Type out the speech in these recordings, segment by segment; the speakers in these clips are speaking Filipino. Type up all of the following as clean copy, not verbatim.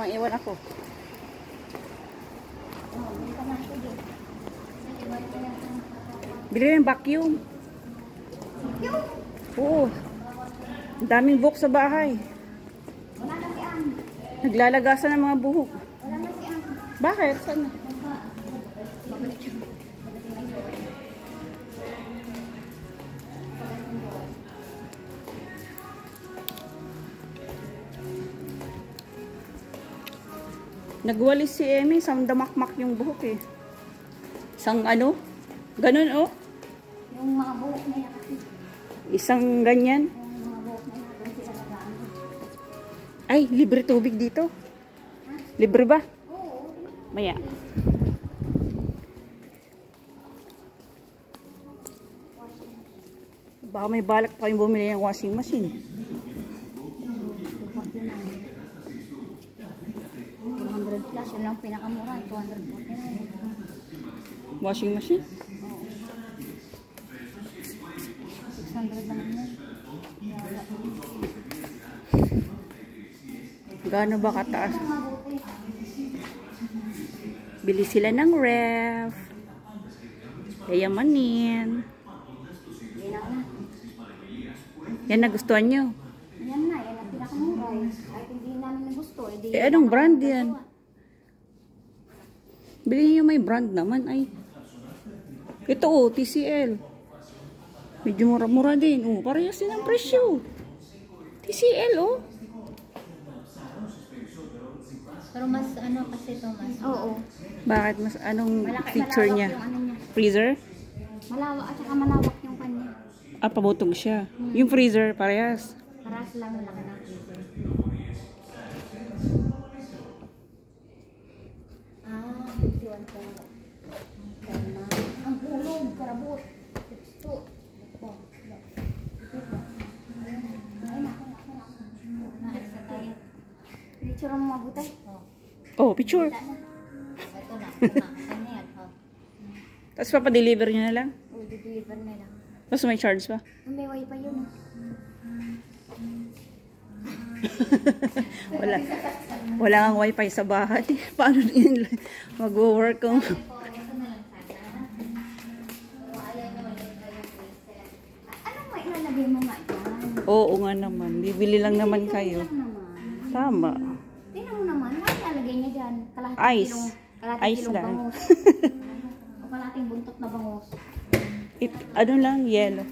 lang iwan ako. Bili ng vacuum. Oo. Ang daming buhok sa bahay. Naglalagasan ng mga buhok. Bakit? Saan? Nagwalis si Emmy, isang damakmak yung buhok eh. Isang ano? Ganun oh. Yung mga buhok niya kasi. Isang ganyan. Yung mga buhok niya doon sila nagaan. Ay, libre tubig dito. Libre ba? Oo. Maya. Baka may balak pa kayong bumili ng washing machine. 200 plus, yun lang pinakamura, 249. Washing machine? 600 naman yun. Gaano ba kataas? Bili sila ng ref. Yayamanin. Yan nagustuhan nyo. Yan na, yan ang pinakamura. Kahit hindi namin gusto. Anong brand yan? Bili nyo may brand naman. Ay. Ito oh, TCL. Medyo mura-mura din. Oh, parehas din ang presyo. TCL oh. Pero mas ano kasi ito mas. Oo. Bakit? Mas anong Malaki, feature niya? yung ano niya. Freezer? Malawak at saka malawak yung kanya. Ah, pabutog siya. Yung freezer, parehas. Paras lang lang na freezer. Ah, 51 po. Ang pulong, karabot. Ito. Ito. Ay, naku. Naalis na tayo. Picture mo mabuti. Oh, picture. Ito na. Kanya yan. Tapos papadeliver nyo na lang. O, deliver na lang. Tapos may charge pa. May wifi yun. Wala. Wala kang wifi sa bahay. Paano din mag-work kung... Anong may ilalagay mo nga dyan? Oo nga naman. Bibili lang naman kayo. Tama. Tingnan mo naman. Ano ilalagay niya dyan? Ice. Ice lang. Bangus. O kalating buntot na bangus. Ano lang, yellow.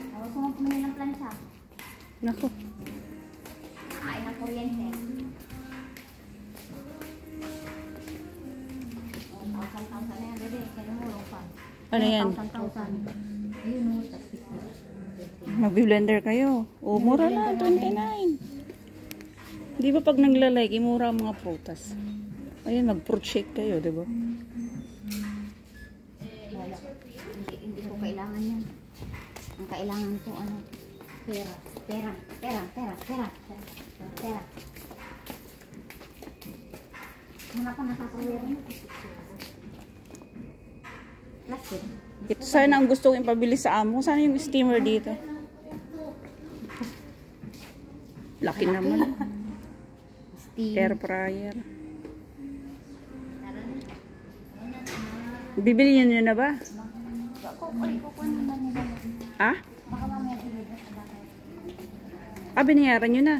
Tapos mo pumili ng plancha. Naku. Kain ng kuryente. 1,000 na yan, bebe. Kaya mo lang pa. Ano yan? 1,000. Ayun mo. Mag-blender kayo. O, mura na. 29. Di ba pag naglalike, imura ang mga prutas. Ayun, mag-fruit shake kayo, di ba? Hindi ko kailangan yan. Ang kailangan ko, ano, pera. Pera. Pera. Pera. Pera. Pera. Muna ko nakakawira mo. Plastic. Ito sana ang gusto kong ipabili sa amo. Sana yung steamer dito. Laki naman. Air fryer. Bibili nyo na ba? Ah? Ah, binayaran nyo na.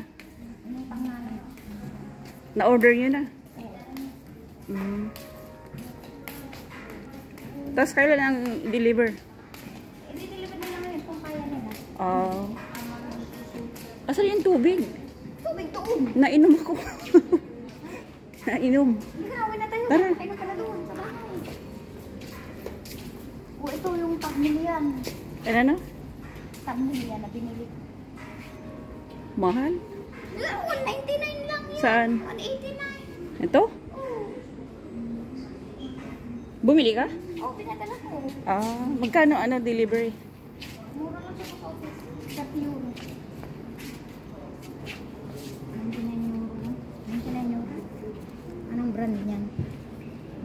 Na-order nyo na. Tapos kailan ang deliver? I-deliver nila ngayon kung kaya nila. Asan yung tubig? Tubig tuon. Nainom ako. Nainom. Gawin na tayo. Tara. Kailan ka na doon sa bahay. O ito yung tag-mili yan. Ano na? Tag-mili yan na binili. Mahal? 199 lang yan. Saan? 189. Ito? Oo. Bumili ka? Oo, pinadala ko. Magkano delivery? Mura lang siya sa office. 30 euro. 99 euro lang. 99 euro. Anong brand niyan?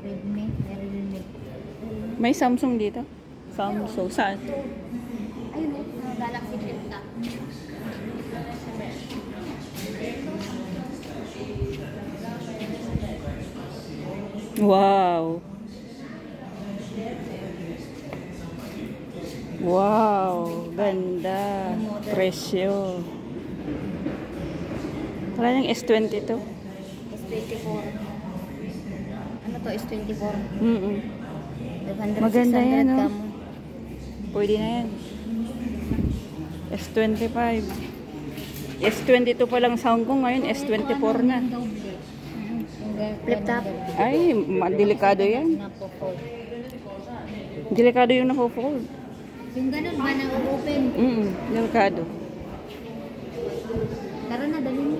Redmi. Redmi. May Samsung dito? Samsung. Saan? Wow. Wow. Ganda. Presyo. Wala yung S22. S24. Ano to? S24. Mm-mm. 500, Maganda 600 yan, no? kamo. Pwede na yan. S25. S22 pa lang sound ko ngayon. S24 na. Flip top. Ay, delikado yan. Delikado yung napo-fold. Yung ganun ba na open? Delikado. Tara na, dali mo.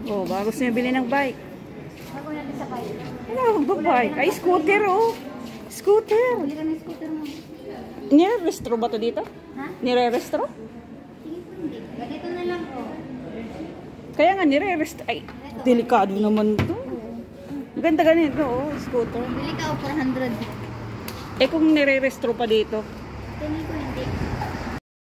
Oh, baka gusto niya bilhin ng bike. Bago natin sa bike. Ano ba bike? Ay, scooter oh. Scooter. Bili ka ng scooter mo. Nire-restro ba to dito? Ha? Nire-restro? Sige po, hindi. Ganito na lang po. Kaya nga nire-restro. Ay, delikado naman to. Ganda ganito oh, scooter. Bili ka o 400. Eh kung nire-restro pa dito. Tingin ko hindi.